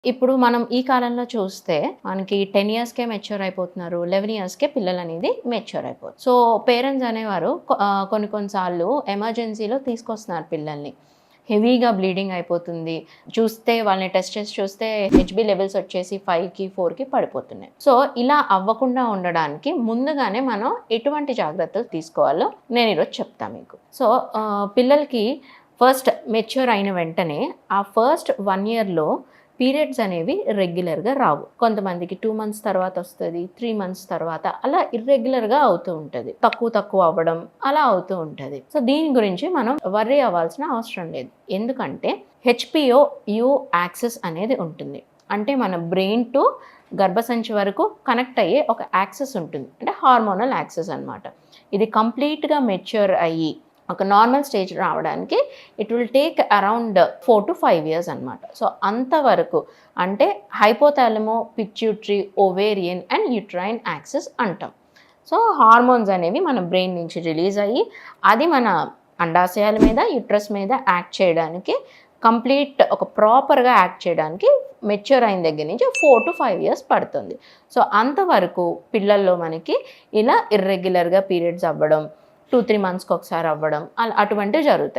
ఇప్పుడు మనం ఈ కాలంలో చూస్తే మనకి 10 ఇయర్స్‌కే మెచ్యూర్ అయిపోతున్నారు. 11 ఇయర్స్‌కే పిల్లలనేది మెచ్యూర్ అయిపోతున్నారు. సో, పేరెంట్స్ అనేవారు కొన్ని కొన్ని సార్లు ఎమర్జెన్సీలో తీసుకొస్తున్నారు పిల్లల్ని. హెవీగా బ్లీడింగ్ అయిపోతుంది. చూస్తే వాళ్ళని టెస్ట్ చేసి చూస్తే హెచ్‌బీ లెవెల్స్ వచ్చేసి 5కి, 4కి పడిపోతున్నాయి. సో, ఇలా అవ్వకుండా ఉండడానికి ముందుగానే మనం ఎటువంటి జాగ్రత్తలు తీసుకోవాలో నేను ఈరోజు చెప్తా మీకు. సో, పిల్లలకి ఫస్ట్ మెచ్యూర్ అయిన వెంటనే ఆ ఫస్ట్ 1 ఇయర్‌లో పీరియడ్స్ అనేవి రెగ్యులర్‌గా రావు. కొంతమందికి 2 మంత్స్ తర్వాత వస్తది. 3 మంత్స్ తర్వాత అలా ఇర్రెగ్యులర్‌గా అవుతూ ఉంటది. తక్కువ అవ్వడం అలా అవుతూ ఉంటది. సో, దీని గురించి మనం వర్రీ అవ్వాల్సిన అవసరం లేదు. ఎందుకంటే హెచ్‌పిఓ యూ యాక్సెస్ అనేది ఉంటుంది. అంటే మన బ్రెయిన్ టు గర్భసంచి వరకు కనెక్ట్ అయ్యే ఒక యాక్సెస్ ఉంటుంది. అంటే హార్మోనల్ యాక్సెస్ అన్నమాట. ఇది కంప్లీట్‌గా మెచ్యూర్ అయ్యి ఒక నార్మల్ స్టేజ్ రావడానికి it will take around 4 to 5 years అనమాట. సో, అంతవరకు అంటే hypothalamo, pituitary, ovarian and uterine axis అంటాం. సో, హార్మోన్స్ అనేవి మన బ్రెయిన్ నుంచి రిలీజ్ అయ్యి అది మన అండాశయాల మీద, యూట్రస్ మీద యాక్ట్ చేయడానికి ఒక ప్రాపర్‌గా యాక్ట్ చేయడానికి మెచ్యూర్ అయిన దగ్గర నుంచి 4 to 5 ఇయర్స్ పడుతుంది. సో, అంతవరకు పిల్లల్లో మనకి ఇలా ఇర్రెగ్యులర్‌గా పీరియడ్స్ అవ్వడం, 2, 3 మంత్స్‌కి ఒకసారి అవ్వడం అటువంటివి జరుగుతాయి.